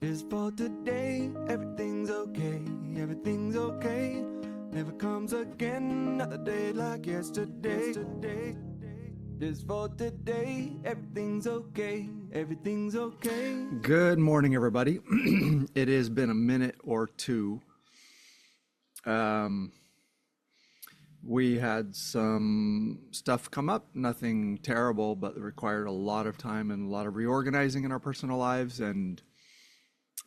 Is for today, everything's okay, everything's okay. Never comes again, another day like yesterday. Is for today, everything's okay, everything's okay. Good morning, everybody. It has been a minute or two. We had some stuff come up, nothing terrible, but it required a lot of time and a lot of reorganizing in our personal lives. And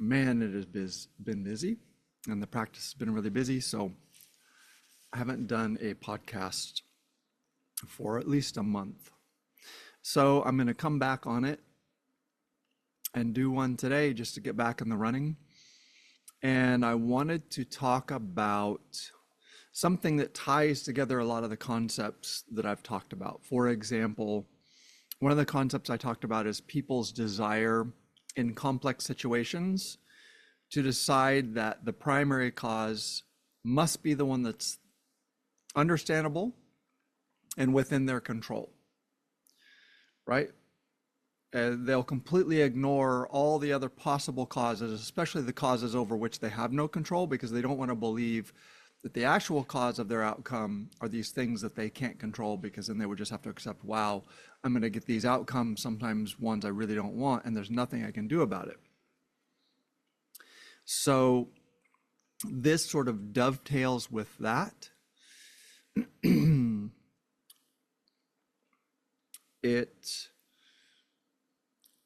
man, it has been busy, and the practice has been really busy. So I haven't done a podcast for at least a month. So I'm going to come back on it and do one today just to get back in the running. And I wanted to talk about something that ties together a lot of the concepts that I've talked about. For example, one of the concepts I talked about is people's desire in complex situations to decide that the primary cause must be the one that's understandable and within their control, right? They'll completely ignore all the other possible causes, especially the causes over which they have no control, because they don't want to believe that the actual cause of their outcome are these things that they can't control, because then they would just have to accept, wow, I'm going to get these outcomes, sometimes ones I really don't want, and there's nothing I can do about it. So this sort of dovetails with that. It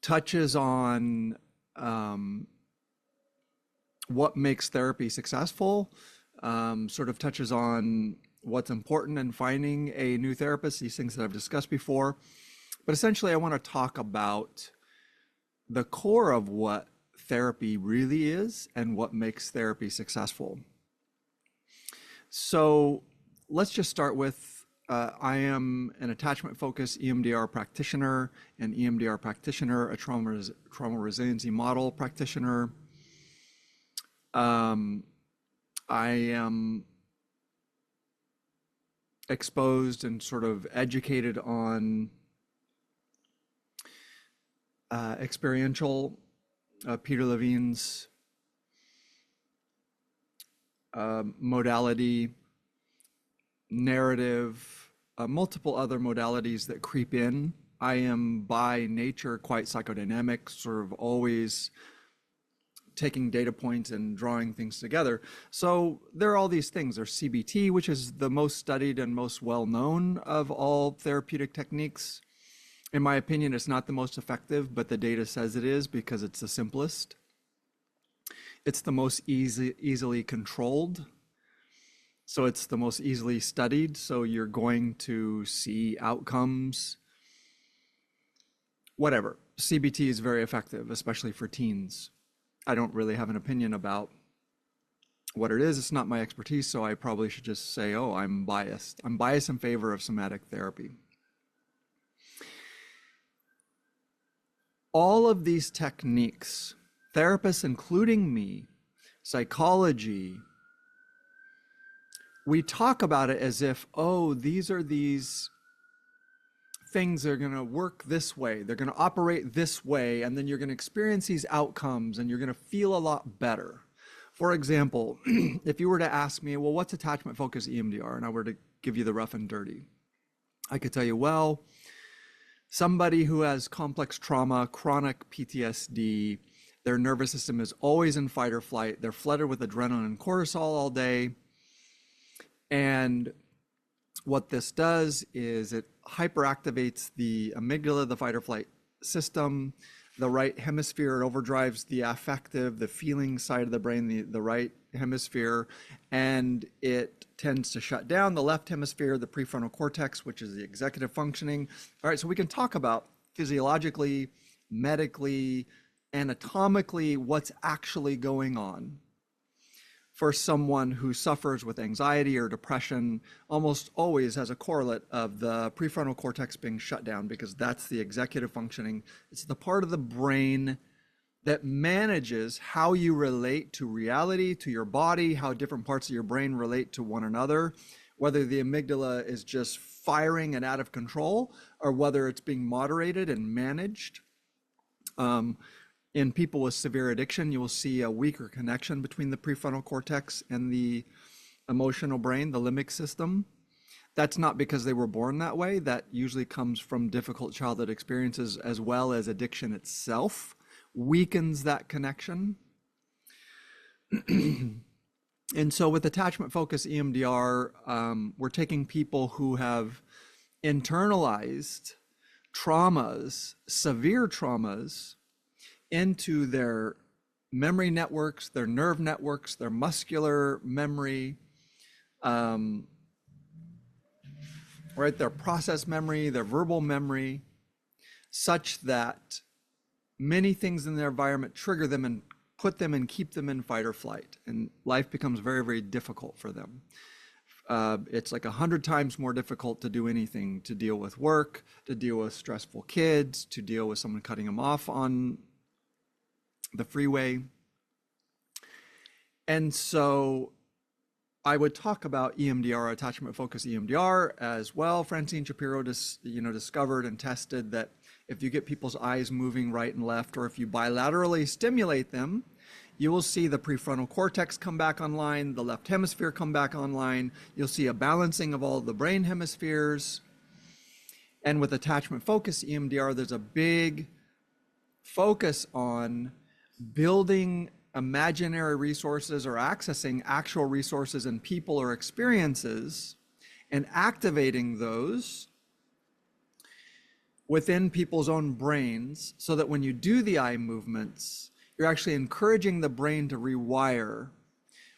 touches on what makes therapy successful, sort of touches on what's important in finding a new therapist, these things that I've discussed before. But essentially, I want to talk about the core of what therapy really is and what makes therapy successful. So let's just start with I am an attachment-focused EMDR practitioner, a trauma resiliency model practitioner. I am exposed and sort of educated on experiential, Peter Levine's modality, narrative, multiple other modalities that creep in. I am by nature quite psychodynamic, sort of always taking data points and drawing things together. So there are all these things. There's CBT, which is the most studied and most well-known of all therapeutic techniques. In my opinion, it's not the most effective, but the data says it is because it's the simplest. It's the most easily controlled. So it's the most easily studied. So you're going to see outcomes, whatever. CBT is very effective, especially for teens. I don't really have an opinion about what it is. It's not my expertise, so I probably should just say, oh, I'm biased. I'm biased in favor of somatic therapy. All of these techniques, therapists, including me, psychology, we talk about it as if, oh, these are these things that are going to work this way. They're going to operate this way, and then you're going to experience these outcomes, and you're going to feel a lot better. For example, if you were to ask me, well, what's attachment-focused EMDR? And I were to give you the rough and dirty, I could tell you, well, somebody who has complex trauma, chronic PTSD, their nervous system is always in fight or flight. They're flooded with adrenaline and cortisol all day. And what this does is it hyperactivates the amygdala, the fight or flight system, the right hemisphere. It overdrives the affective, the feeling side of the brain, the right hemisphere, and it tends to shut down the left hemisphere, the prefrontal cortex, which is the executive functioning. All right, so we can talk about physiologically, medically, anatomically, what's actually going on. For someone who suffers with anxiety or depression, almost always has a correlate of the prefrontal cortex being shut down, because that's the executive functioning. It's the part of the brain that manages how you relate to reality, to your body, how different parts of your brain relate to one another, whether the amygdala is just firing and out of control, or whether it's being moderated and managed. in people with severe addiction, you will see a weaker connection between the prefrontal cortex and the emotional brain, the limbic system. That's not because they were born that way. That usually comes from difficult childhood experiences, as well as addiction itself weakens that connection. And so with attachment focus EMDR, we're taking people who have internalized traumas, severe traumas, into their memory networks, their nerve networks, their muscular memory, right, their process memory, their verbal memory, such that many things in their environment trigger them and put them and keep them in fight or flight. And life becomes very, very difficult for them. It's like 100 times more difficult to do anything, to deal with work, to deal with stressful kids, to deal with someone cutting them off on the freeway. And so I would talk about EMDR, attachment focus EMDR as well. Francine Shapiro discovered and tested that if you get people's eyes moving right and left, or if you bilaterally stimulate them, you will see the prefrontal cortex come back online, the left hemisphere come back online. You'll see a balancing of all the brain hemispheres. And with attachment focus EMDR, there's a big focus on building imaginary resources or accessing actual resources in people or experiences and activating those within people's own brains, so that when you do the eye movements, you're actually encouraging the brain to rewire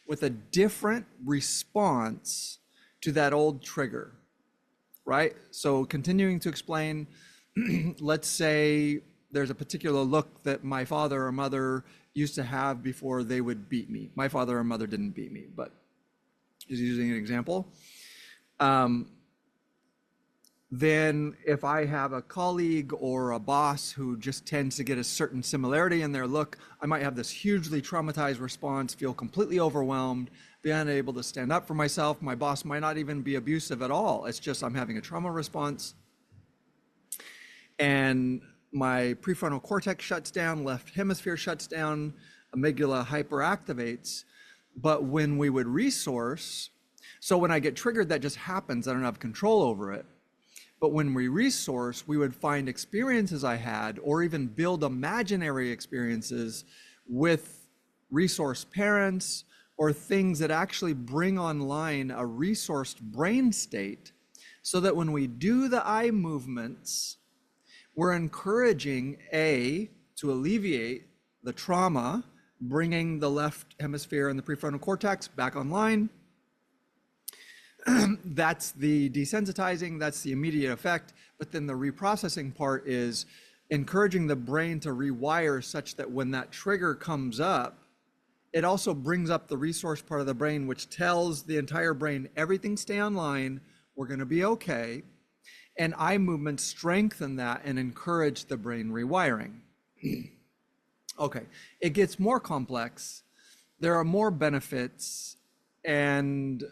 with a different response to that old trigger, right? So continuing to explain, let's say there's a particular look that my father or mother used to have before they would beat me. My father or mother didn't beat me, but just using an example. Then if I have a colleague or a boss who just tends to get a certain similarity in their look, I might have this hugely traumatized response, feel completely overwhelmed, be unable to stand up for myself. My boss might not even be abusive at all. It's just I'm having a trauma response. And my prefrontal cortex shuts down, left hemisphere shuts down, amygdala hyperactivates. But when we would resource, so when I get triggered, that just happens. I don't have control over it. But when we resource, we would find experiences I had, or even build imaginary experiences with resource parents, or things that actually bring online a resourced brain state, so that when we do the eye movements, we're encouraging to alleviate the trauma, bringing the left hemisphere and the prefrontal cortex back online. That's the desensitizing, that's the immediate effect. But then the reprocessing part is encouraging the brain to rewire such that when that trigger comes up, it also brings up the resource part of the brain, which tells the entire brain, everything stay online, we're gonna be okay. And eye movements strengthen that and encourage the brain rewiring. Okay, it gets more complex. There are more benefits, and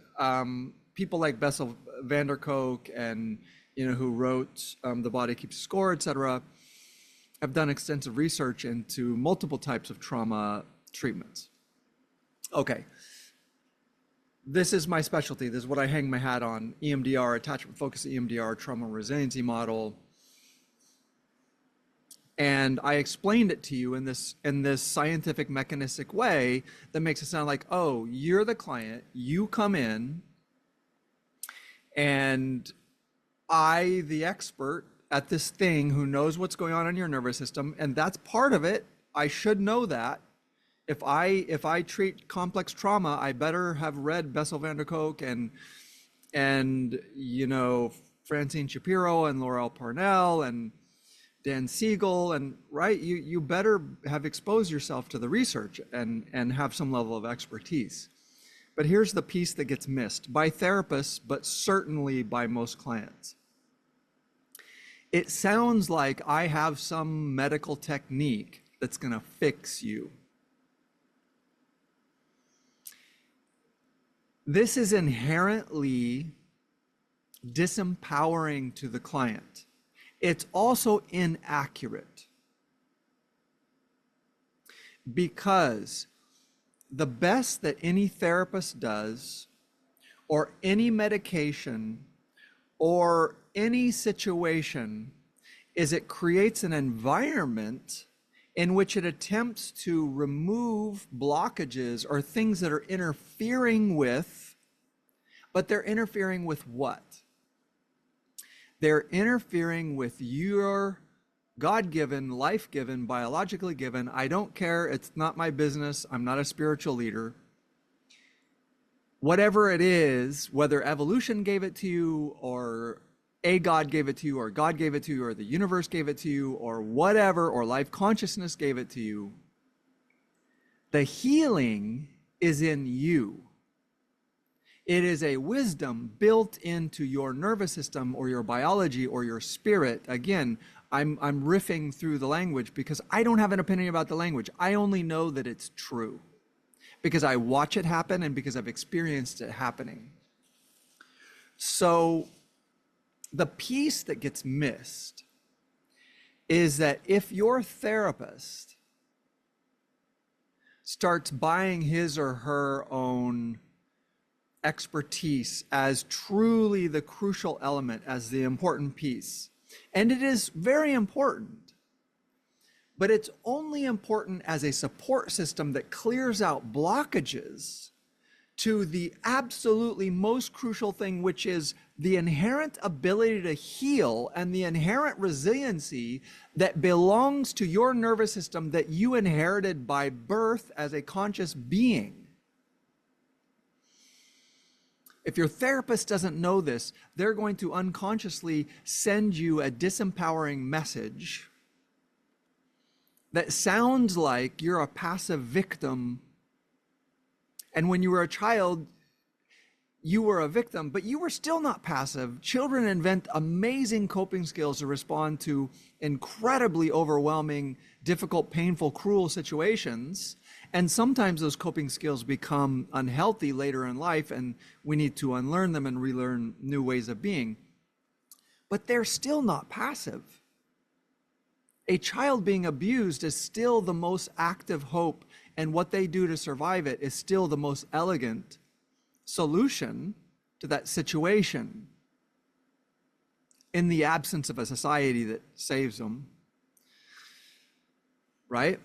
people like Bessel van der Kolk and who wrote The Body Keeps Score, etc., have done extensive research into multiple types of trauma treatments. Okay, this is my specialty. This is what I hang my hat on: EMDR, attachment focus EMDR, trauma resiliency model. And I explained it to you in this scientific, mechanistic way that makes it sound like, oh, you're the client, you come in, and I, the expert at this thing who knows what's going on in your nervous system, and that's part of it. I should know that. If I treat complex trauma, I better have read Bessel van der Kolk and Francine Shapiro and Laurel Parnell and Dan Siegel, and right, you better have exposed yourself to the research and have some level of expertise. But here's the piece that gets missed by therapists, but certainly by most clients. It sounds like I have some medical technique that's going to fix you. This is inherently disempowering to the client. It's also inaccurate. Because the best that any therapist does, or any medication, or any situation, is it creates an environment in which it attempts to remove blockages or things that are interfering with, but they're interfering with what? They're interfering with your God-given, life-given, biologically given. I don't care. It's not my business. I'm not a spiritual leader. Whatever it is, whether evolution gave it to you, or a God gave it to you, or God gave it to you, or the universe gave it to you, or whatever, or life consciousness gave it to you, the healing is in you. It is a wisdom built into your nervous system or your biology or your spirit. Again, I'm riffing through the language because I don't have an opinion about the language. I only know that it's true because I watch it happen and because I've experienced it happening. So the piece that gets missed is that if your therapist starts buying his or her own expertise as truly the crucial element, as the important piece, and it is very important, but it's only important as a support system that clears out blockages to the absolutely most crucial thing, which is the inherent ability to heal and the inherent resiliency that belongs to your nervous system that you inherited by birth as a conscious being. If your therapist doesn't know this, they're going to unconsciously send you a disempowering message that sounds like you're a passive victim. And when you were a child, you were a victim, but you were still not passive. Children invent amazing coping skills to respond to incredibly overwhelming, difficult, painful, cruel situations. And sometimes those coping skills become unhealthy later in life, and we need to unlearn them and relearn new ways of being. But they're still not passive. A child being abused is still the most active hope, and what they do to survive it is still the most elegant solution to that situation in the absence of a society that saves them, right?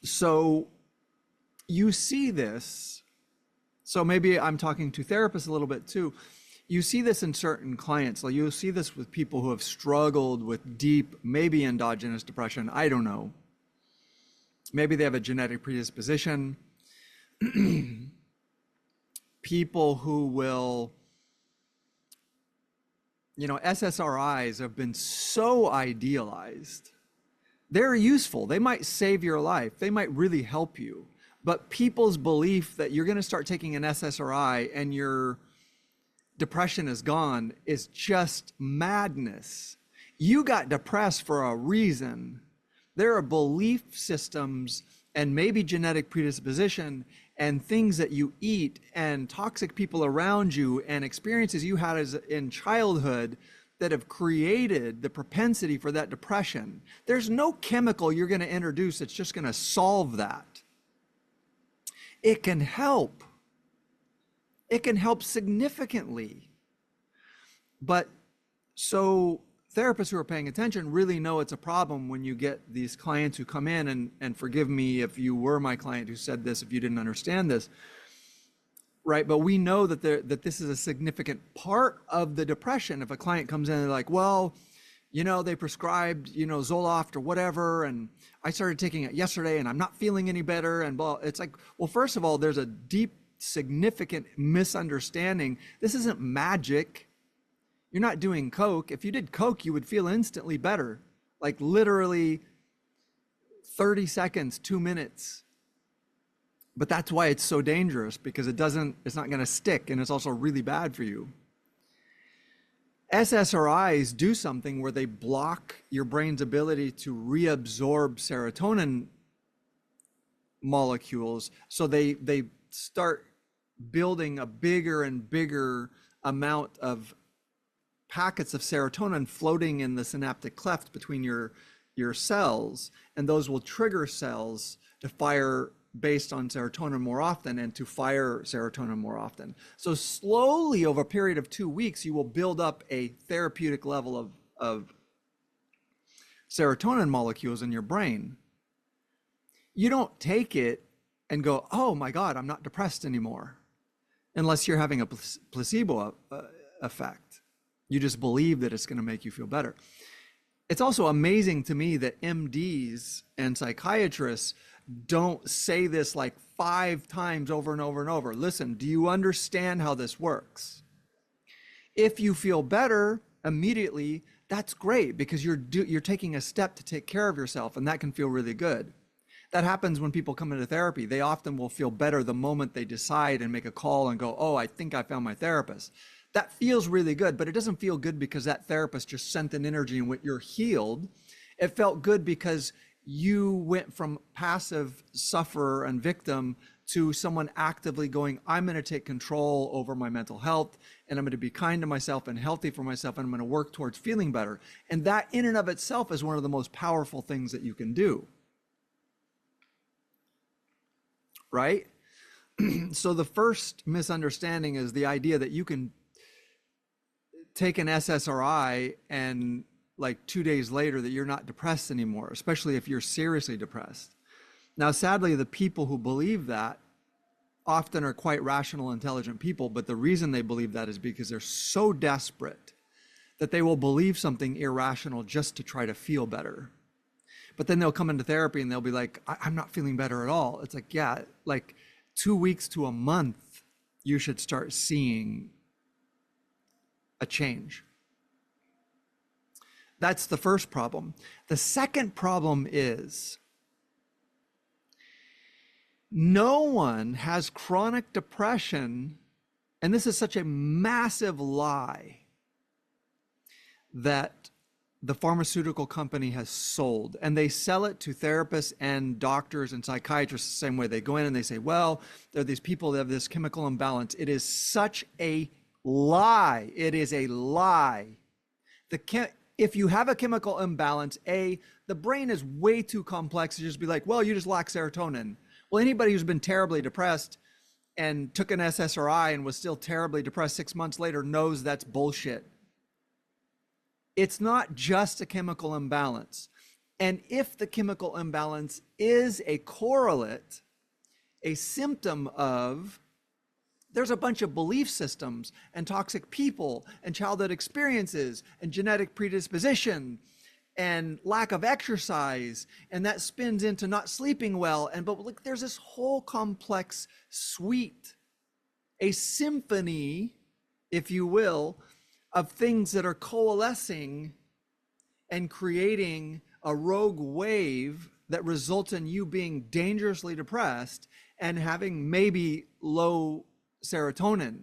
So you see this. So maybe I'm talking to therapists a little bit too. You see this in certain clients. Like you'll see this with people who have struggled with deep, maybe endogenous depression. I don't know. Maybe they have a genetic predisposition. People who will, SSRIs have been so idealized. They're useful. They might save your life. They might really help you. But people's belief that you're going to start taking an SSRI and your depression is gone is just madness. You got depressed for a reason. There are belief systems and maybe genetic predisposition and things that you eat and toxic people around you and experiences you had in childhood that have created the propensity for that depression. There's no chemical you're going to introduce that's just going to solve that. It can help. It can help significantly. But so therapists who are paying attention really know it's a problem when you get these clients who come in, and forgive me if you were my client who said this, if you didn't understand this, right? But we know that this is a significant part of the depression. If a client comes in and they're like, well, they prescribed, Zoloft or whatever, and I started taking it yesterday and I'm not feeling any better, and blah. It's like, well, first of all, there's a deep, significant misunderstanding. This isn't magic. You're not doing Coke. If you did Coke, you would feel instantly better, like literally 30 seconds, 2 minutes. But that's why it's so dangerous, because it's not going to stick, and it's also really bad for you. SSRIs do something where they block your brain's ability to reabsorb serotonin molecules. So they start building a bigger and bigger amount of packets of serotonin floating in the synaptic cleft between your your cells, and those will trigger cells to fire based on serotonin more often and to fire serotonin more often. So slowly over a period of 2 weeks, you will build up a therapeutic level of serotonin molecules in your brain. You don't take it and go, oh my God, I'm not depressed anymore, unless you're having a placebo effect. You just believe that it's going to make you feel better. It's also amazing to me that MDs and psychiatrists don't say this like 5 times over and over and over. Listen, do you understand how this works? If you feel better immediately, that's great, because you're taking a step to take care of yourself, and that can feel really good. That happens when people come into therapy. They often will feel better the moment they decide and make a call and go, oh, I think I found my therapist. That feels really good, but it doesn't feel good because that therapist just sent an energy in which you're healed. It felt good because you went from passive sufferer and victim to someone actively going, I'm going to take control over my mental health, and I'm going to be kind to myself and healthy for myself, and I'm going to work towards feeling better. And that in and of itself is one of the most powerful things that you can do. Right? So the first misunderstanding is the idea that you can take an SSRI and like 2 days later that you're not depressed anymore, especially if you're seriously depressed. Now, sadly, the people who believe that often are quite rational, intelligent people, but the reason they believe that is because they're so desperate that they will believe something irrational just to try to feel better. But then they'll come into therapy and they'll be like, I'm not feeling better at all. It's like, yeah, like 2 weeks to a month, you should start seeing a change. That's the first problem. The second problem is no one has chronic depression, and this is such a massive lie that the pharmaceutical company has sold, and they sell it to therapists and doctors and psychiatrists the same way. They go in and they say, well, there are these people that have this chemical imbalance. It is such a lie. It is a lie. If you have a chemical imbalance, the brain is way too complex to just be like, well, you just lack serotonin. Well, anybody who's been terribly depressed and took an SSRI and was still terribly depressed 6 months later knows that's bullshit. It's not just a chemical imbalance. And if the chemical imbalance is a correlate, a symptom of, there's a bunch of belief systems and toxic people and childhood experiences and genetic predisposition and lack of exercise, and that spins into not sleeping well. But look, there's this whole complex suite, a symphony, if you will, of things that are coalescing and creating a rogue wave that results in you being dangerously depressed and having maybe low serotonin.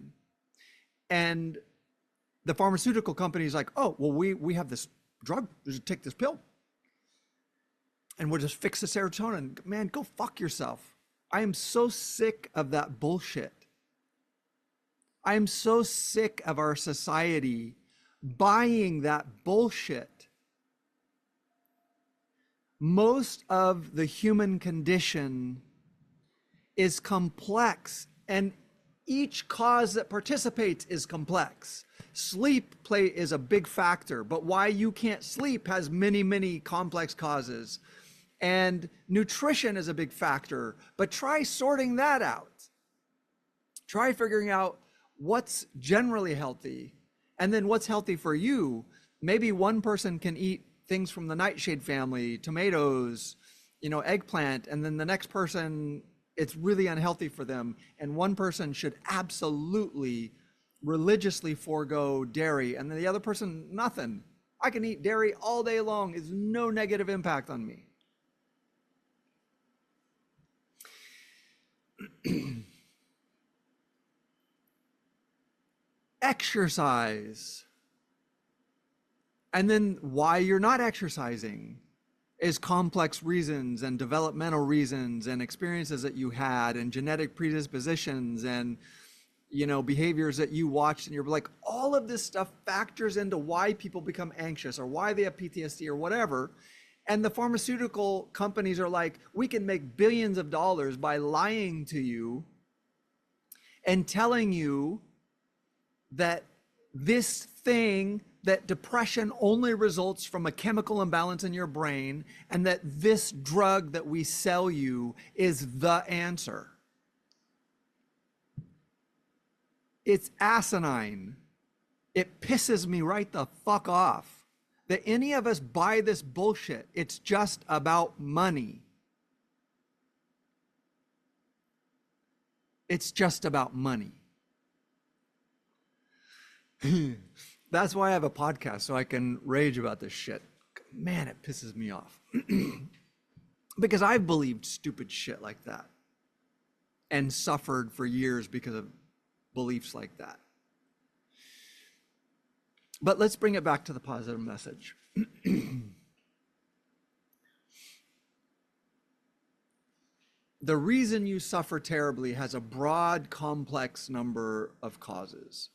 And the pharmaceutical company is like, oh, well, we have this drug, just take this pill and we'll just fix the serotonin. Man, go fuck yourself. I am so sick of that bullshit. I am so sick of our society buying that bullshit. Most of the human condition is complex, and each cause that participates is complex. Sleep is a big factor, but why you can't sleep has many, many complex causes. And nutrition is a big factor, but try sorting that out. Try figuring out what's generally healthy and then what's healthy for you. Maybe one person can eat things from the nightshade family, tomatoes, eggplant, and then the next person, it's really unhealthy for them. And one person should absolutely religiously forego dairy, and then the other person, nothing. I can eat dairy all day long. It's no negative impact on me. Exercise. And then why you're not exercising is complex reasons and developmental reasons and experiences that you had and genetic predispositions and behaviors that you watched, and you're like, all of this stuff factors into why people become anxious or why they have PTSD or whatever. And the pharmaceutical companies are like, we can make billions of dollars by lying to you and telling you that this thing, that depression only results from a chemical imbalance in your brain, and that this drug that we sell you is the answer. It's asinine. It pisses me right the fuck off that any of us buy this bullshit. It's just about money. It's just about money. That's why I have a podcast, so I can rage about this shit. Man, it pisses me off. Because I've believed stupid shit like that and suffered for years because of beliefs like that. But let's bring it back to the positive message. The reason you suffer terribly has a broad, complex number of causes.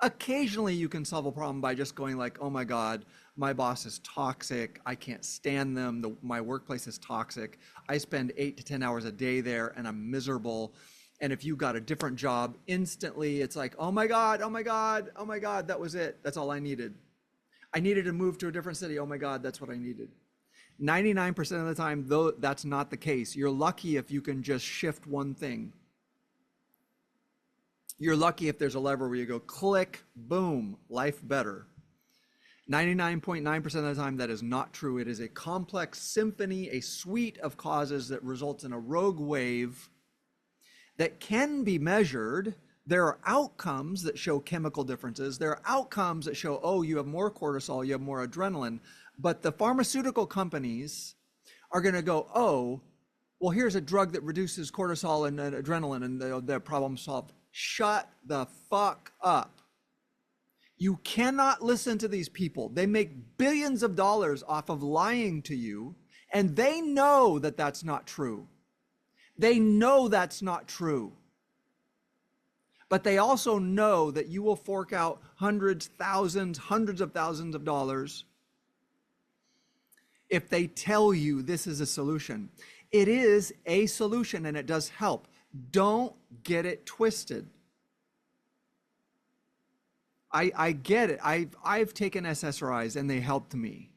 Occasionally you can solve a problem by just going like, oh my God, my boss is toxic. I can't stand them. My workplace is toxic. I spend 8 to 10 hours a day there and I'm miserable. And if you got a different job, instantly it's like, oh my God, oh my God, oh my God, that was it. That's all I needed. I needed to move to a different city. Oh my God, that's what I needed. 99% of the time, though, that's not the case. You're lucky if you can just shift one thing. You're lucky if there's a lever where you go click, boom, life better. 99.9% of the time, that is not true. It is a complex symphony, a suite of causes that results in a rogue wave that can be measured. There are outcomes that show chemical differences. There are outcomes that show, oh, you have more cortisol, you have more adrenaline. But the pharmaceutical companies are going to go, oh, well, here's a drug that reduces cortisol and adrenaline and the problem solved. Shut the fuck up. You cannot listen to these people. They make billions of dollars off of lying to you, and they know that that's not true. They know that's not true. But they also know that you will fork out hundreds, thousands, hundreds of thousands of dollars if they tell you this is a solution. It is a solution and it does help. Don't get it twisted. I get it. I've taken SSRIs and they helped me.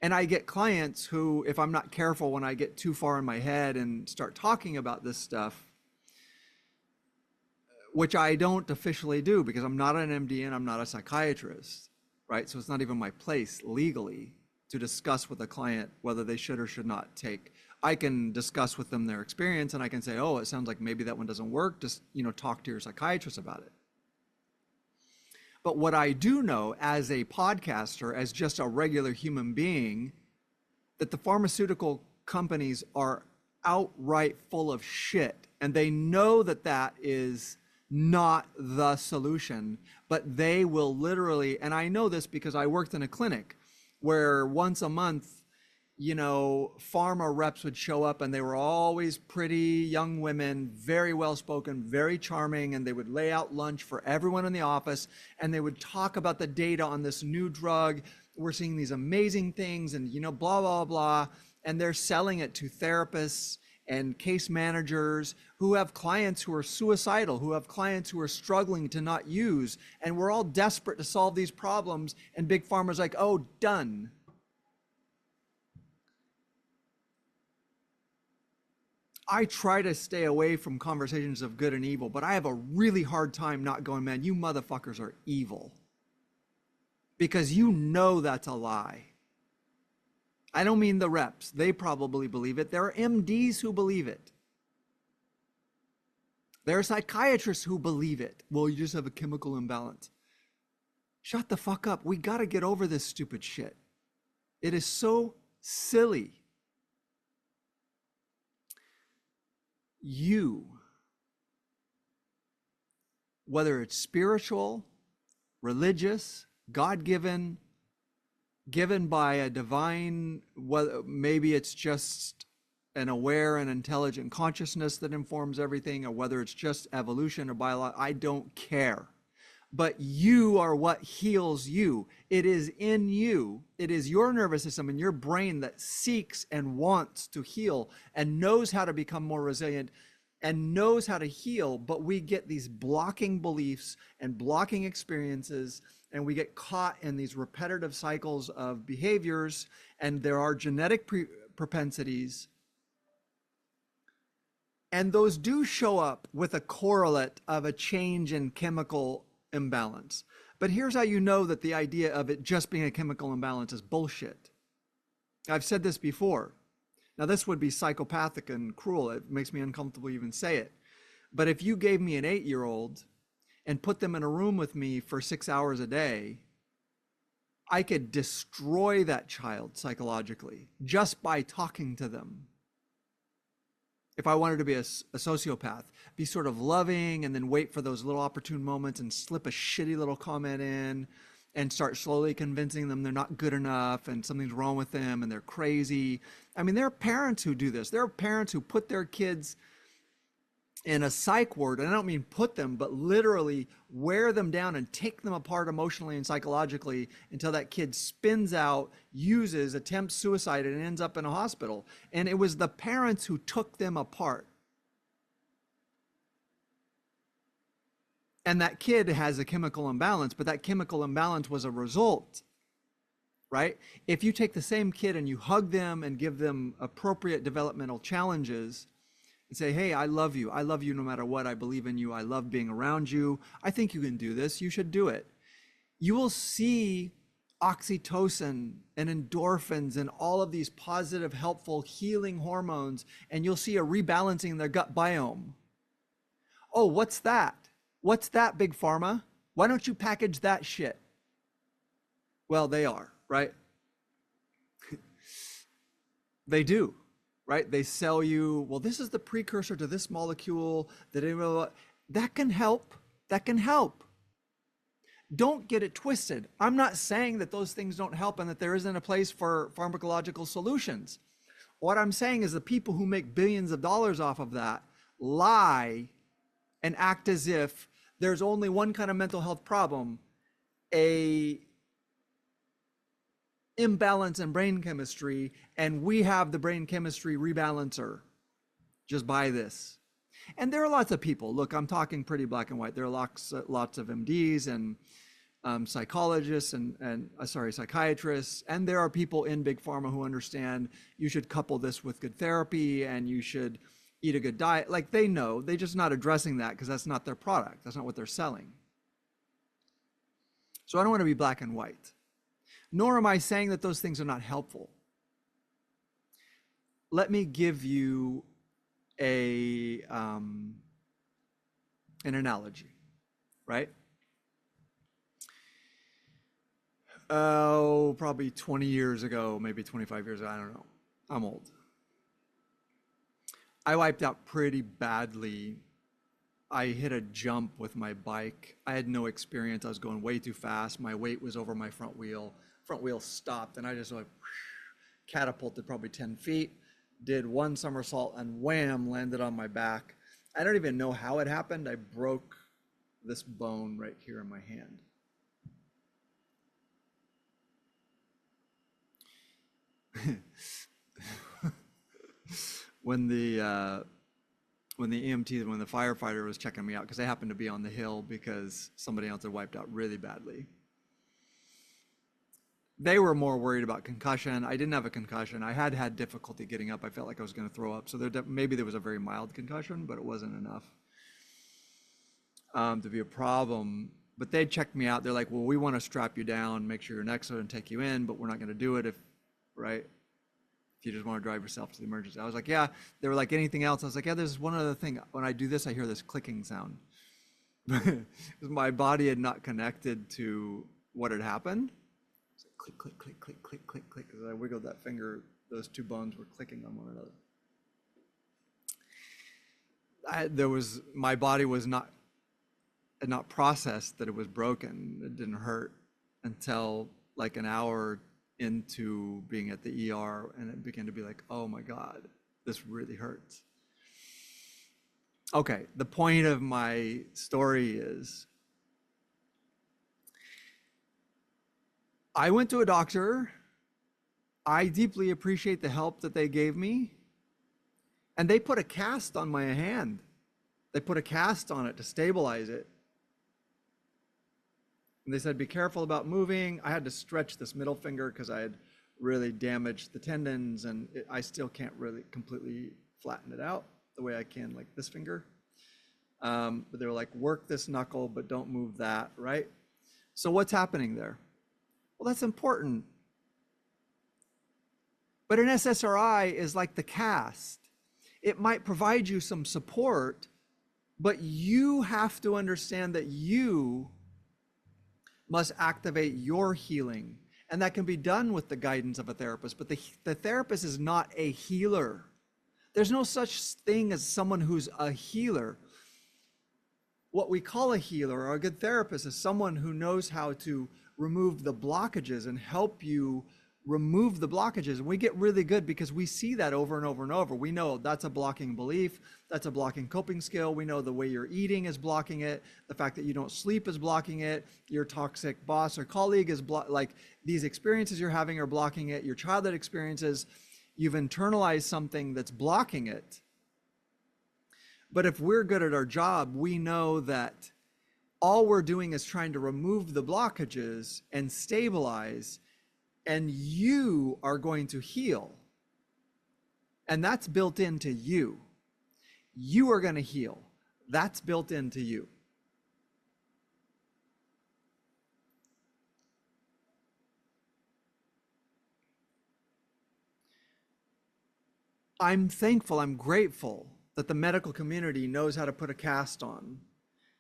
And I get clients who, if I'm not careful, when I get too far in my head and start talking about this stuff, which I don't officially do because I'm not an MD and I'm not a psychiatrist, right? So it's not even my place legally to discuss with a client whether they should or should not take. I can discuss with them their experience and I can say, oh, it sounds like maybe that one doesn't work. Just, talk to your psychiatrist about it. But what I do know as a podcaster, as just a regular human being, that the pharmaceutical companies are outright full of shit. And they know that that is not the solution, but they will literally, and I know this because I worked in a clinic where once a month, pharma reps would show up and they were always pretty young women, very well spoken, very charming, and they would lay out lunch for everyone in the office and they would talk about the data on this new drug. We're seeing these amazing things and blah, blah, blah. And they're selling it to therapists and case managers who have clients who are suicidal, who have clients who are struggling to not use. And we're all desperate to solve these problems. And Big Pharma's like, oh, done. I try to stay away from conversations of good and evil, but I have a really hard time not going, man, you motherfuckers are evil. Because that's a lie. I don't mean the reps. They probably believe it. There are MDs who believe it. There are psychiatrists who believe it. Well, you just have a chemical imbalance. Shut the fuck up. We got to get over this stupid shit. It is so silly. You, whether it's spiritual, religious, God-given, given by a divine, maybe it's just an aware and intelligent consciousness that informs everything, or whether it's just evolution or biology, I don't care. but you are what heals you. It is in you. It is your nervous system and your brain that seeks and wants to heal and knows how to become more resilient and knows how to heal. But we get these blocking beliefs and blocking experiences, and we get caught in these repetitive cycles of behaviors. And there are genetic propensities, and those do show up with a correlate of a change in chemical imbalance. But here's how you know that the idea of it just being a chemical imbalance is bullshit. I've said this before. Now, this would be psychopathic and cruel. It makes me uncomfortable to even say it. But if you gave me an 8-year-old and put them in a room with me for 6 hours a day, I could destroy that child psychologically just by talking to them. If I wanted to be a sociopath, be sort of loving and then wait for those little opportune moments and slip a shitty little comment in and start slowly convincing them they're not good enough and something's wrong with them and they're crazy. I mean, there are parents who do this. There are parents who put their kids in a psych ward, and I don't mean put them, but literally wear them down and take them apart emotionally and psychologically until that kid spins out, uses, attempts suicide, and ends up in a hospital. And it was the parents who took them apart. And that kid has a chemical imbalance, but that chemical imbalance was a result, right? If you take the same kid and you hug them and give them appropriate developmental challenges, and say, hey, I love you. I love you no matter what. I believe in you. I love being around you. I think you can do this. You should do it. You will see oxytocin and endorphins and all of these positive, helpful, healing hormones, and you'll see a rebalancing in their gut biome. Oh, what's that? What's that, Big Pharma? Why don't you package that shit? Well, they are, right? They do. Right? They sell you, well, this is the precursor to this molecule that can help. That can help. Don't get it twisted. I'm not saying that those things don't help and that there isn't a place for pharmacological solutions. What I'm saying is the people who make billions of dollars off of that lie and act as if there's only one kind of mental health problem, a imbalance in brain chemistry, and we have the brain chemistry rebalancer. Just buy this. And there are lots of people. Look, I'm talking pretty black and white. There are lots of MDs and psychologists and psychiatrists, and there are people in big pharma who understand you should couple this with good therapy and you should eat a good diet. Like, they know, they're just not addressing that because that's not their product. That's not what they're selling. So I don't want to be black and white. Nor am I saying that those things are not helpful. Let me give you an analogy, right? Oh, probably 20 years ago, maybe 25 years ago, I don't know. I'm old. I wiped out pretty badly. I hit a jump with my bike. I had no experience. I was going way too fast. My weight was over my front wheel. Front wheel stopped, and I just like catapulted probably 10 feet, did one somersault, and wham, landed on my back. I don't even know how it happened. I broke this bone right here in my hand. When the EMT, when the firefighter was checking me out, because I happened to be on the hill because somebody else had wiped out really badly. They were more worried about concussion. I didn't have a concussion. I had difficulty getting up. I felt like I was going to throw up. So maybe there was a very mild concussion, but it wasn't enough to be a problem. But they checked me out. They're like, well, we want to strap you down, make sure your neck's and take you in, but we're not going to do it if you just want to drive yourself to the emergency. I was like, yeah. They were like, anything else? I was like, yeah, there's one other thing. When I do this, I hear this clicking sound. My body had not connected to what had happened. Click, click, click, click, click, click, click. As I wiggled that finger, those two bones were clicking on one another. My body was not processed that it was broken. It didn't hurt until like an hour into being at the ER, and it began to be like, oh my God, this really hurts. Okay, the point of my story is I went to a doctor. I deeply appreciate the help that they gave me. And they put a cast on my hand. They put a cast on it to stabilize it. And they said, be careful about moving. I had to stretch this middle finger because I had really damaged the tendons, and I still can't really completely flatten it out the way I can like this finger. But they were like, work this knuckle, but don't move that, right? So what's happening there? Well, that's important. But an SSRI is like the cast. It might provide you some support, but you have to understand that you must activate your healing. And that can be done with the guidance of a therapist, but the therapist is not a healer. There's no such thing as someone who's a healer. What we call a healer or a good therapist is someone who knows how to remove the blockages and help you remove the blockages. And we get really good because we see that over and over and over. We know that's a blocking belief, that's a blocking coping skill. We know the way you're eating is blocking it, the fact that you don't sleep is blocking it, your toxic boss or colleague is like these experiences you're having are blocking it, your childhood experiences, you've internalized something that's blocking it. But if we're good at our job, we know that all we're doing is trying to remove the blockages and stabilize, and you are going to heal. And that's built into you. You are going to heal. That's built into you. I'm thankful, I'm grateful that the medical community knows how to put a cast on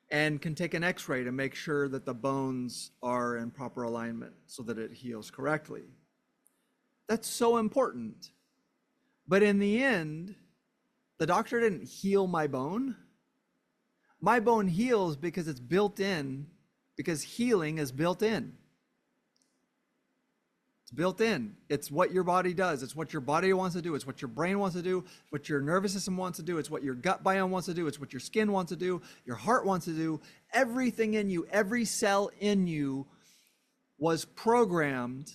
and can take an x-ray to make sure that the bones are in proper alignment so that it heals correctly. That's so important. But in the end, the doctor didn't heal my bone. My bone heals because it's built in, because healing is built in. It's built in. It's what your body does. It's what your body wants to do. It's what your brain wants to do. What your nervous system wants to do. It's what your gut biome wants to do. It's what your skin wants to do. Your heart wants to do. Everything in you, every cell in you was programmed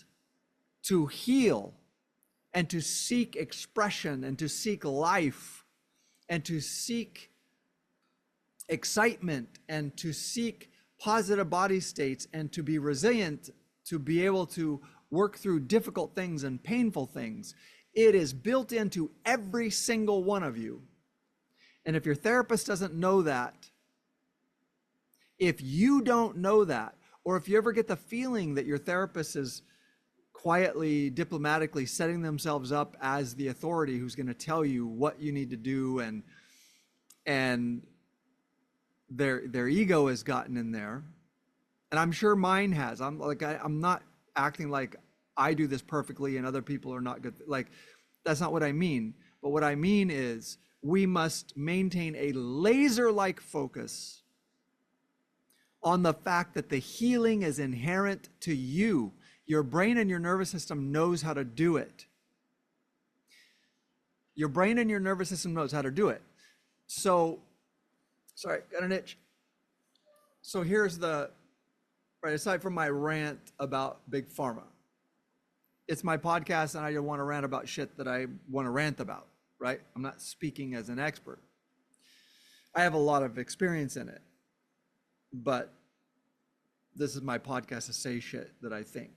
to heal and to seek expression and to seek life and to seek excitement and to seek positive body states and to be resilient, to be able to work through difficult things and painful things. It is built into every single one of you. And if your therapist doesn't know that, if you don't know that, or if you ever get the feeling that your therapist is quietly, diplomatically setting themselves up as the authority who's going to tell you what you need to do, and their ego has gotten in there, and I'm sure mine has. I'm not acting like I do this perfectly and other people are not good. Like, that's not what I mean. But what I mean is we must maintain a laser-like focus on the fact that the healing is inherent to you. Your brain and your nervous system knows how to do it. Your brain and your nervous system knows how to do it. So, sorry, got an itch. So here's the, right, aside from my rant about Big Pharma, it's my podcast and I don't want to rant about shit that I want to rant about, right? I'm not speaking as an expert. I have a lot of experience in it, but this is my podcast to say shit that I think.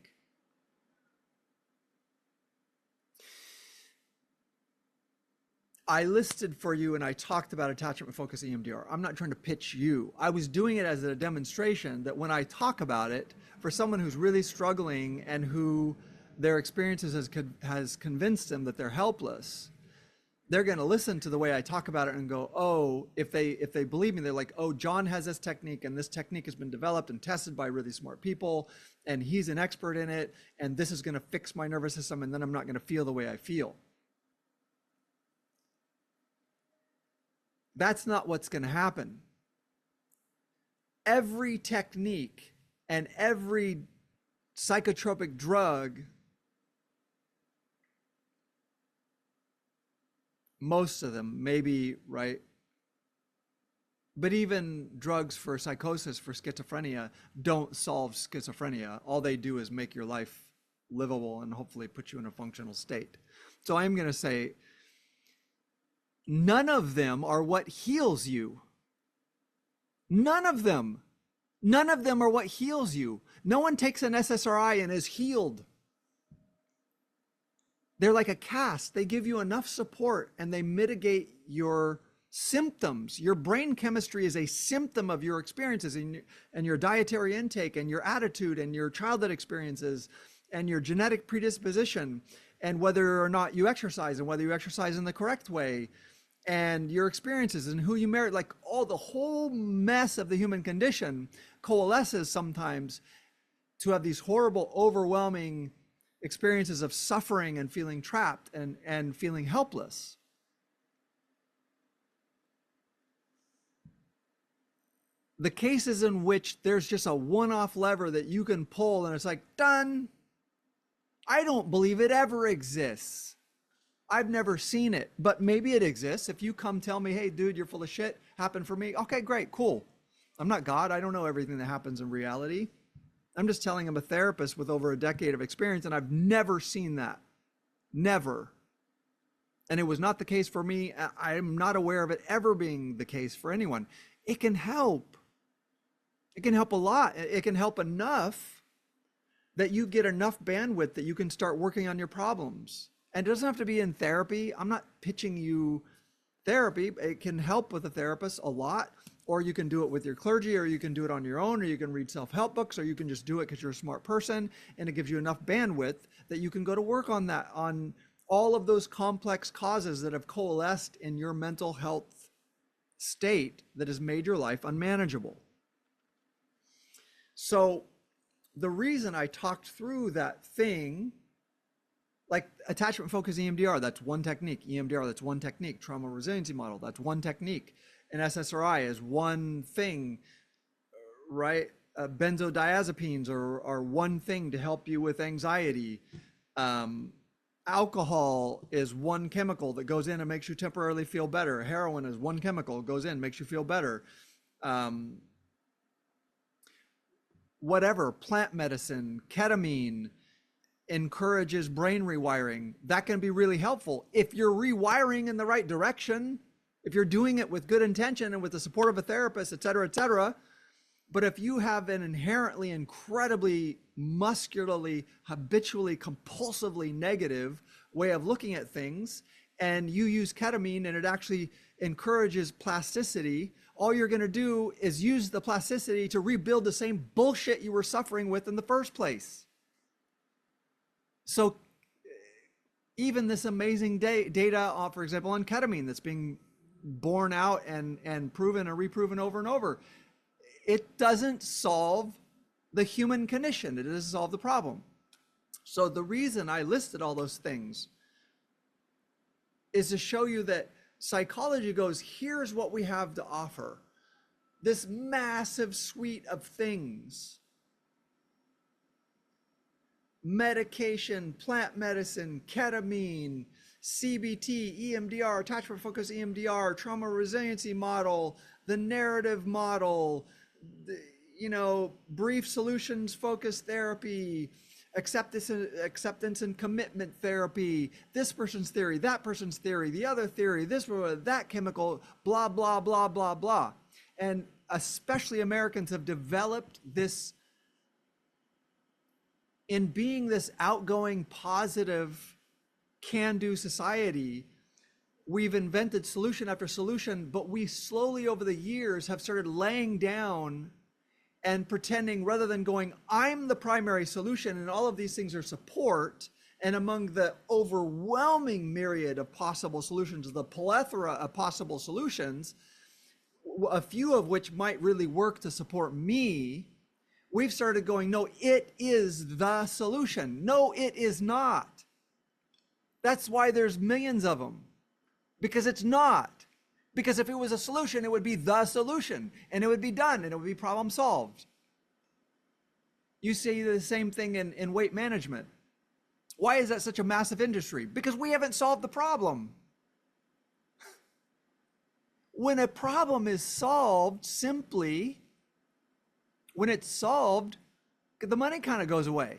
I listed for you and I talked about attachment focus EMDR. I'm not trying to pitch you. I was doing it as a demonstration that when I talk about it, for someone who's really struggling and who their experiences has convinced them that they're helpless, they're going to listen to the way I talk about it and go, oh, if they believe me, they're like, oh, John has this technique and this technique has been developed and tested by really smart people and he's an expert in it and this is going to fix my nervous system and then I'm not going to feel the way I feel. That's not what's going to happen. Every technique and every psychotropic drug, most of them, maybe, right, But even drugs for psychosis, for schizophrenia, don't solve schizophrenia. All they do is make your life livable and hopefully put you in a functional state. So I'm going to say none of them are what heals you. None of them. None of them are what heals you. No one takes an SSRI and is healed. They're like a cast. They give you enough support and they mitigate your symptoms. Your brain chemistry is a symptom of your experiences and your dietary intake and your attitude and your childhood experiences and your genetic predisposition and whether or not you exercise and whether you exercise in the correct way and your experiences and who you married. Like all the whole mess of the human condition coalesces sometimes to have these horrible, overwhelming experiences of suffering and feeling trapped and feeling helpless. The cases in which there's just a one-off lever that you can pull and it's like, done. I don't believe it ever exists. I've never seen it, but maybe it exists. If you come tell me, hey, dude, you're full of shit, happened for me. Okay, great, cool. I'm not God. I don't know everything that happens in reality. I'm just telling him a therapist with over a decade of experience, and I've never seen that. Never. And it was not the case for me. I'm not aware of it ever being the case for anyone. It can help. It can help a lot. It can help enough that you get enough bandwidth that you can start working on your problems. And it doesn't have to be in therapy. I'm not pitching you therapy. It can help with a therapist a lot, or you can do it with your clergy, or you can do it on your own, or you can read self-help books, or you can just do it because you're a smart person and it gives you enough bandwidth that you can go to work on that, on all of those complex causes that have coalesced in your mental health state that has made your life unmanageable. So the reason I talked through that thing, like attachment focus EMDR, that's one technique. EMDR, that's one technique. Trauma resiliency model, that's one technique. And SSRI is one thing, right? Benzodiazepines are one thing to help you with anxiety. Alcohol is one chemical that goes in and makes you temporarily feel better. Heroin is one chemical, goes in, makes you feel better. Whatever, plant medicine, ketamine encourages brain rewiring. That can be really helpful if you're rewiring in the right direction, if you're doing it with good intention and with the support of a therapist, et cetera, et cetera. But if you have an inherently, incredibly, muscularly, habitually, compulsively negative way of looking at things, and you use ketamine and it actually encourages plasticity, all you're going to do is use the plasticity to rebuild the same bullshit you were suffering with in the first place. So even this amazing data, for example, on ketamine that's being borne out and proven and reproven over and over, it doesn't solve the human condition. It doesn't solve the problem. So the reason I listed all those things is to show you that psychology goes, here's what we have to offer. This massive suite of things. Medication, plant medicine, ketamine, CBT, EMDR, attachment focus EMDR, trauma resiliency model, the narrative model, brief solutions focused therapy, acceptance and commitment therapy, this person's theory, that person's theory, the other theory, this, that chemical, blah, blah, blah, blah, blah. And especially Americans have developed this, in being this outgoing, positive, can-do society, we've invented solution after solution, but we slowly over the years have started laying down and pretending, rather than going, I'm the primary solution and all of these things are support, and among the overwhelming myriad of possible solutions, the plethora of possible solutions, a few of which might really work to support me, we've started going, no, it is the solution. No, it is not. That's why there's millions of them, because it's not. Because if it was a solution, it would be the solution and it would be done and it would be problem solved. You see the same thing in weight management. Why is that such a massive industry? Because we haven't solved the problem. When a problem is solved simply, when it's solved, the money kind of goes away.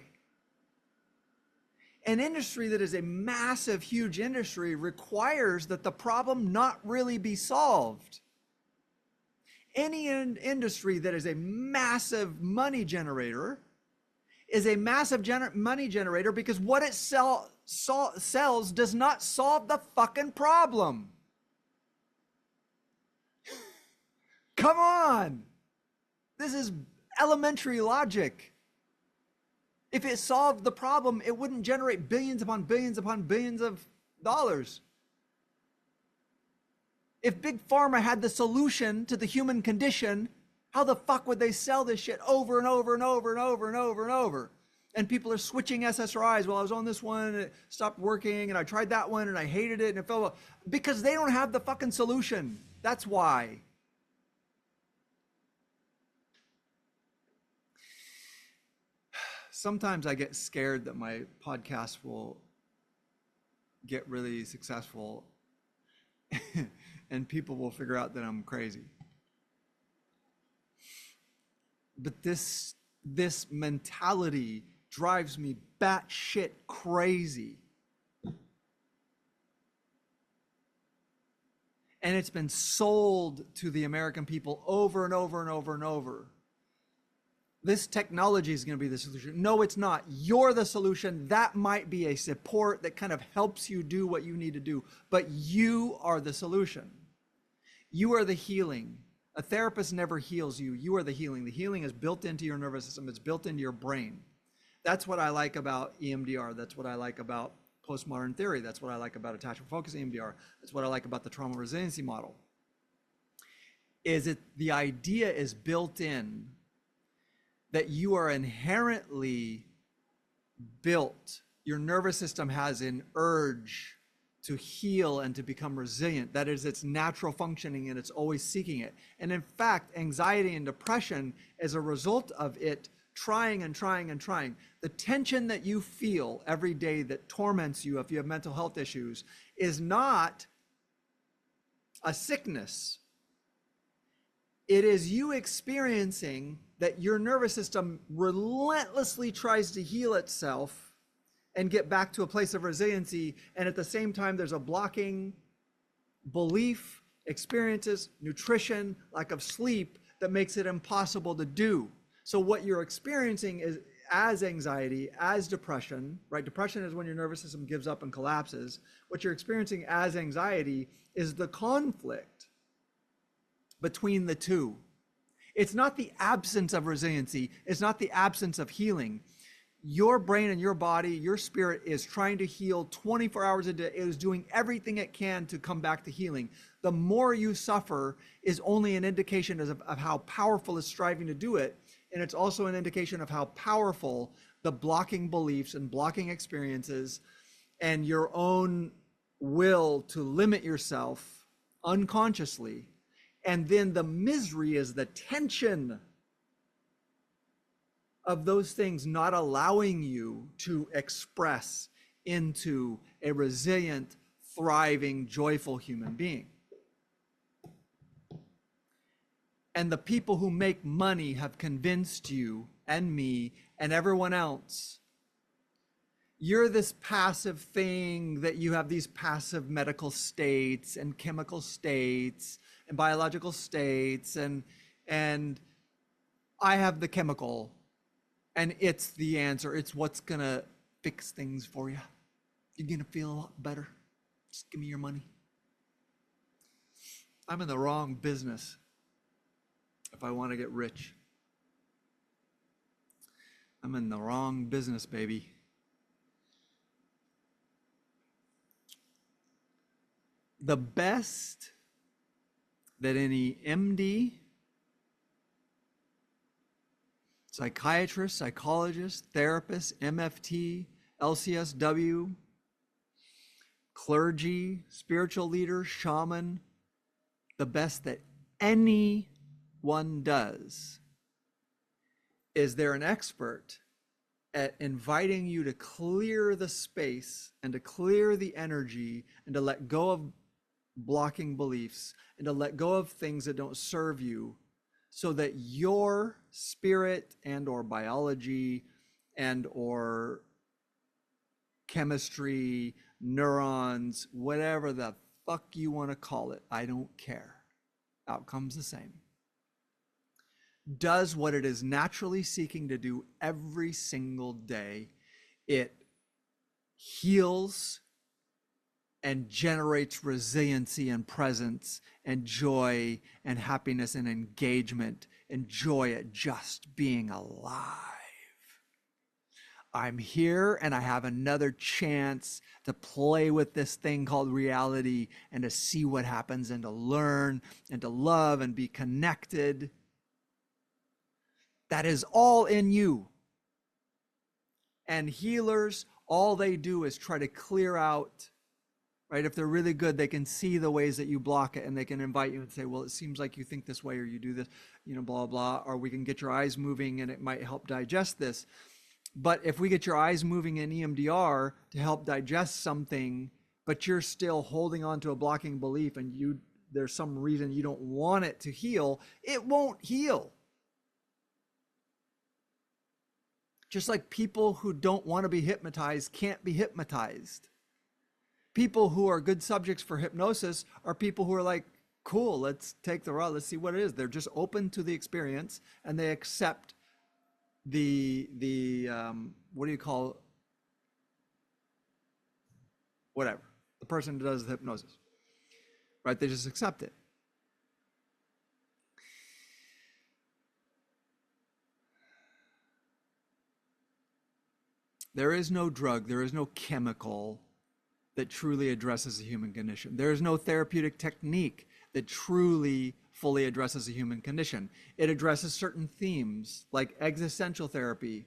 An industry that is a massive, huge industry requires that the problem not really be solved. Any industry that is a massive money generator is a massive money generator because what it sells does not solve the fucking problem. Come on. This is elementary logic. If it solved the problem, it wouldn't generate billions upon billions upon billions of dollars. If Big Pharma had the solution to the human condition, how the fuck would they sell this shit over and over and over and over and over and over? And people are switching SSRIs. Well, I was on this one and it stopped working, and I tried that one and I hated it and it fell because they don't have the fucking solution. That's why. Sometimes I get scared that my podcast will get really successful and people will figure out that I'm crazy. But this mentality drives me batshit crazy. And it's been sold to the American people over and over and over and over. This technology is going to be the solution. No, it's not. You're the solution. That might be a support that kind of helps you do what you need to do, but you are the solution. You are the healing. A therapist never heals you. You are the healing. The healing is built into your nervous system. It's built into your brain. That's what I like about EMDR. That's what I like about postmodern theory. That's what I like about attachment focus EMDR. That's what I like about the trauma resiliency model. The idea is built in that you are inherently built. Your nervous system has an urge to heal and to become resilient. That is its natural functioning, and it's always seeking it. And in fact, anxiety and depression is a result of it trying and trying and trying. The tension that you feel every day that torments you if you have mental health issues is not a sickness. It is you experiencing that your nervous system relentlessly tries to heal itself and get back to a place of resiliency. And at the same time, there's a blocking belief, experiences, nutrition, lack of sleep that makes it impossible to do. So what you're experiencing is as anxiety, as depression, right? Depression is when your nervous system gives up and collapses. What you're experiencing as anxiety is the conflict between the two. It's not the absence of resiliency. It's not the absence of healing. Your brain and your body, your spirit is trying to heal 24 hours a day. It is doing everything it can to come back to healing. The more you suffer is only an indication of how powerful it's striving to do it. And it's also an indication of how powerful the blocking beliefs and blocking experiences and your own will to limit yourself unconsciously. And then the misery is the tension of those things not allowing you to express into a resilient, thriving, joyful human being. And the people who make money have convinced you and me and everyone else, you're this passive thing, that you have these passive medical states and chemical states and biological states, and I have the chemical, and it's the answer. It's what's gonna fix things for you. You're gonna feel a lot better. Just give me your money. I'm in the wrong business if I want to get rich. I'm in the wrong business, baby. The best that any MD, psychiatrist, psychologist, therapist, MFT, LCSW, clergy, spiritual leader, shaman, the best that anyone does is they're an expert at inviting you to clear the space and to clear the energy and to let go of blocking beliefs and to let go of things that don't serve you so that your spirit and or biology and or chemistry, neurons, whatever the fuck you want to call it, I don't care. Outcome's the same. Does what it is naturally seeking to do every single day. It heals and generates resiliency and presence and joy and happiness and engagement and joy at just being alive. I'm here and I have another chance to play with this thing called reality and to see what happens and to learn and to love and be connected. That is all in you. And healers, all they do is try to clear out, right? If they're really good, they can see the ways that you block it and they can invite you and say, well, it seems like you think this way or you do this, blah, blah, or we can get your eyes moving and it might help digest this. But if we get your eyes moving in EMDR to help digest something, but you're still holding on to a blocking belief and there's some reason you don't want it to heal, it won't heal. Just like people who don't want to be hypnotized can't be hypnotized. People who are good subjects for hypnosis are people who are like, cool, let's take the route, let's see what it is. They're just open to the experience and they accept the what do you call, whatever, the person who does the hypnosis, right? They just accept it. There is no drug, there is no chemical that truly addresses the human condition. There is no therapeutic technique that truly fully addresses the human condition. It addresses certain themes like existential therapy.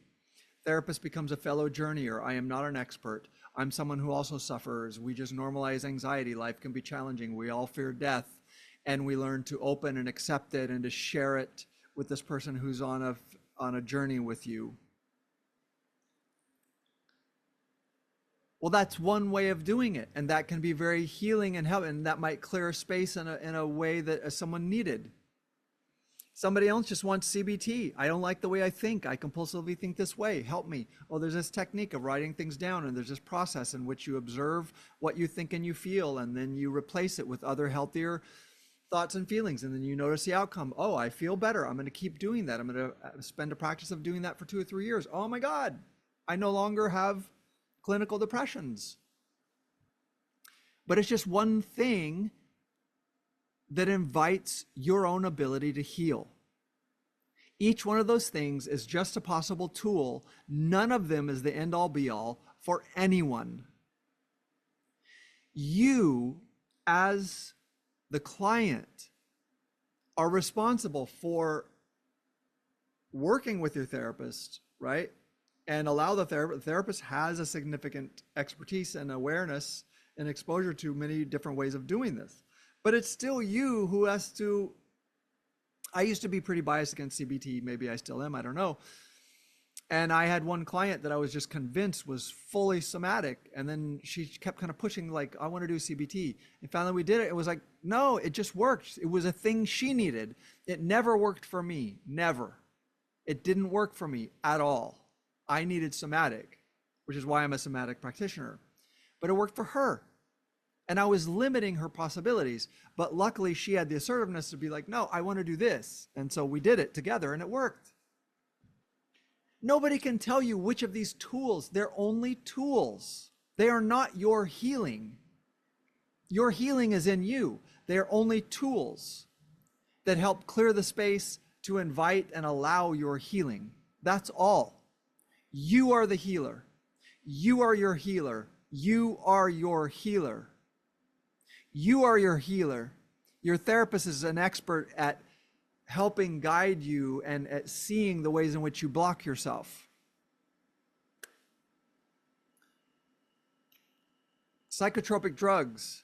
Therapist becomes a fellow journeyer. I am not an expert. I'm someone who also suffers. We just normalize anxiety. Life can be challenging. We all fear death. And we learn to open and accept it and to share it with this person who's on a journey with you. Well, that's one way of doing it, and that can be very healing and helping, and that might clear a space in a way that someone needed. Somebody else just wants CBT. I don't like the way I think. I compulsively think this way. Help me. Oh, there's this technique of writing things down, and there's this process in which you observe what you think and you feel, and then you replace it with other healthier thoughts and feelings, and then you notice the outcome. Oh, I feel better. I'm going to keep doing that. I'm going to spend a practice of doing that for 2 or 3 years. Oh my God, I no longer have clinical depressions. But it's just one thing that invites your own ability to heal. Each one of those things is just a possible tool. None of them is the end all be all for anyone. You, as the client, are responsible for working with your therapist, right? And allow the therapist has a significant expertise and awareness and exposure to many different ways of doing this. But it's still you who has to. I used to be pretty biased against CBT. Maybe I still am. I don't know. And I had one client that I was just convinced was fully somatic. And then she kept kind of pushing, like, I want to do CBT. And finally we did it. It was like, no, it just worked. It was a thing she needed. It never worked for me. Never. It didn't work for me at all. I needed somatic, which is why I'm a somatic practitioner. But it worked for her. And I was limiting her possibilities. But luckily, she had the assertiveness to be like, no, I want to do this. And so we did it together, and it worked. Nobody can tell you which of these tools. They're only tools. They are not your healing. Your healing is in you. They are only tools that help clear the space to invite and allow your healing. That's all. You are the healer. You are your healer. You are your healer. You are your healer. Your therapist is an expert at helping guide you and at seeing the ways in which you block yourself. Psychotropic drugs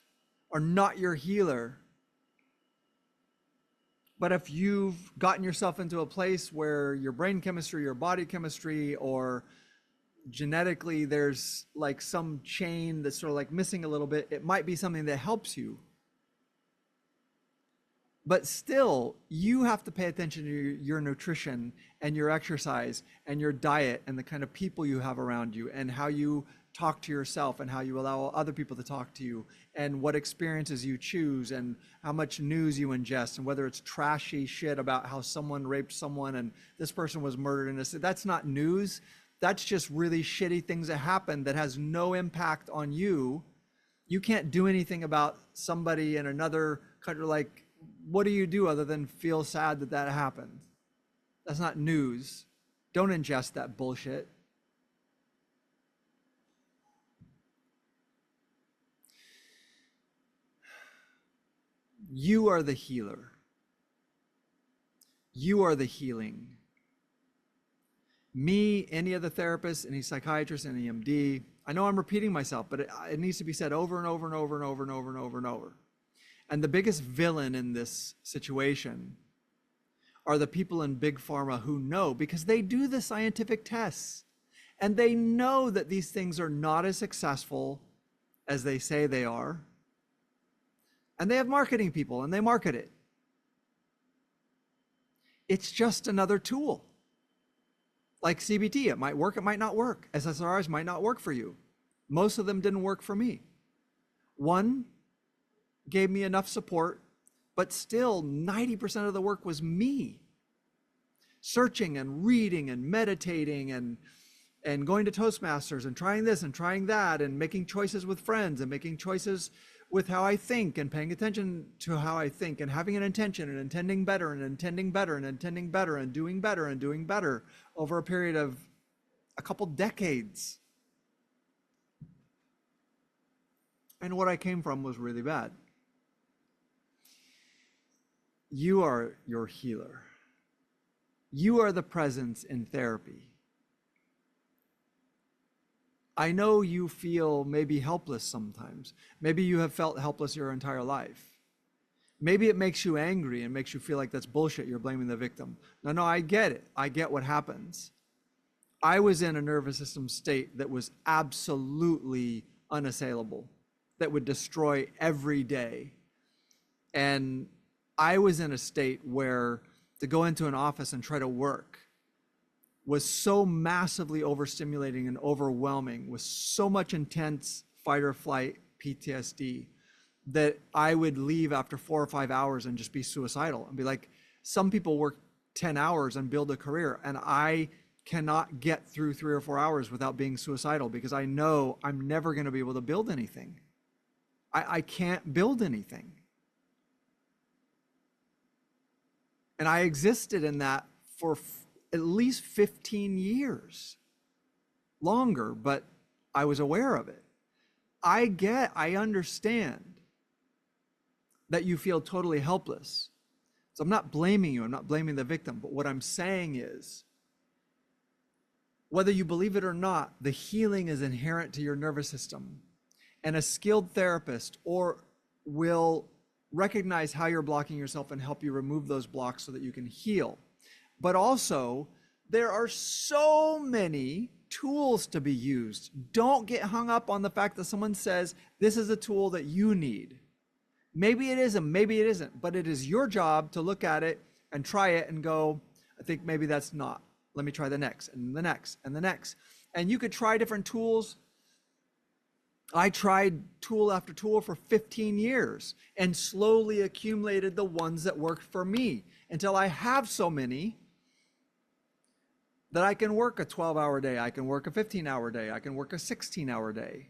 are not your healer. But if you've gotten yourself into a place where your brain chemistry, your body chemistry, or genetically there's like some chain that's sort of like missing a little bit, it might be something that helps you. But still, you have to pay attention to your nutrition and your exercise and your diet and the kind of people you have around you and how you talk to yourself and how you allow other people to talk to you and what experiences you choose and how much news you ingest and whether it's trashy shit about how someone raped someone and this person was murdered in this. That's not news. That's just really shitty things that happen that has no impact on you. You can't do anything about somebody in another country. Like, what do you do other than feel sad that that happened? That's not news. Don't ingest that bullshit. You are the healer. You are the healing. Me, any other therapist, any psychiatrist, any MD, I know I'm repeating myself, but it needs to be said over and over and over and over and over and over and over. And the biggest villain in this situation are the people in big pharma who know, because they do the scientific tests and they know that these things are not as successful as they say they are. And they have marketing people and they market it. It's just another tool. Like CBT, it might work, it might not work. SSRIs might not work for you. Most of them didn't work for me. One gave me enough support, but still 90% of the work was me. Searching and reading and meditating and going to Toastmasters and trying this and trying that and making choices with friends and making choices with how I think and paying attention to how I think and having an intention and intending better and intending better and intending better and doing better over a period of a couple decades. And what I came from was really bad. You are your healer. You are the presence in therapy. I know you feel maybe helpless sometimes. Maybe you have felt helpless your entire life. Maybe it makes you angry and makes you feel like that's bullshit. You're blaming the victim. No, I get it. I get what happens. I was in a nervous system state that was absolutely unassailable, that would destroy every day. And I was in a state where to go into an office and try to work was so massively overstimulating and overwhelming with so much intense fight or flight PTSD that I would leave after 4 or 5 hours and just be suicidal and be like, some people work 10 hours and build a career, and I cannot get through 3 or 4 hours without being suicidal because I know I'm never going to be able to build anything. I can't build anything. And I existed in that for at least 15 years, longer, but I was aware of it. I understand that you feel totally helpless. So I'm not blaming you, I'm not blaming the victim, but what I'm saying is, whether you believe it or not, the healing is inherent to your nervous system. And a skilled therapist will recognize how you're blocking yourself and help you remove those blocks so that you can heal. But also, there are so many tools to be used. Don't get hung up on the fact that someone says, this is a tool that you need. Maybe it isn't, maybe it isn't, but it is your job to look at it and try it and go, I think maybe that's not. Let me try the next and the next and the next. And you could try different tools. I tried tool after tool for 15 years and slowly accumulated the ones that worked for me until I have so many that I can work a 12-hour day, I can work a 15-hour day, I can work a 16-hour day.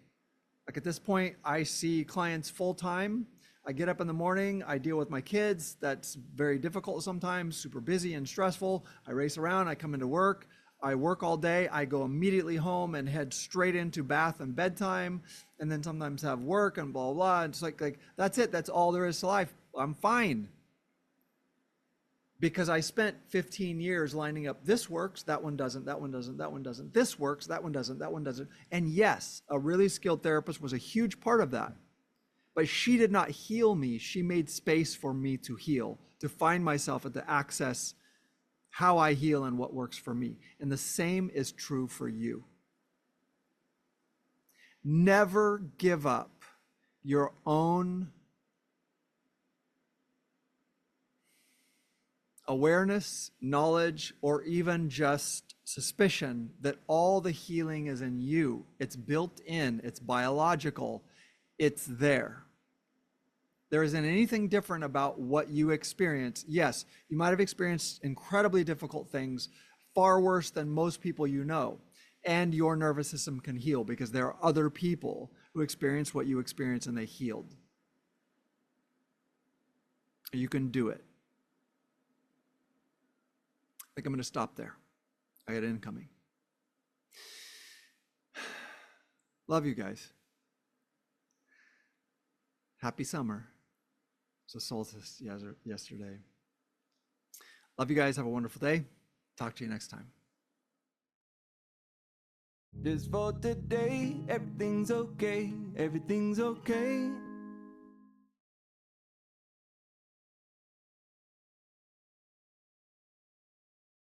Like at this point, I see clients full-time. I get up in the morning, I deal with my kids. That's very difficult sometimes, super busy and stressful. I race around, I come into work, I work all day, I go immediately home and head straight into bath and bedtime, and then sometimes have work and blah, blah, blah. It's like that's it, that's all there is to life. I'm fine. Because I spent 15 years lining up, this works, that one doesn't, that one doesn't, that one doesn't, this works, that one doesn't, that one doesn't. And yes, a really skilled therapist was a huge part of that. But she did not heal me. She made space for me to heal, to find myself and to access how I heal and what works for me. And the same is true for you. Never give up your own awareness, knowledge, or even just suspicion that all the healing is in you. It's built in, it's biological, it's there. There isn't anything different about what you experience. Yes, you might have experienced incredibly difficult things, far worse than most people you know. And your nervous system can heal because there are other people who experience what you experience and they healed. You can do it. I think I'm going to stop there. I got incoming. Love you guys. Happy summer. It's a solstice yesterday. Love you guys. Have a wonderful day. Talk to you next time. Just for today, everything's okay, everything's okay.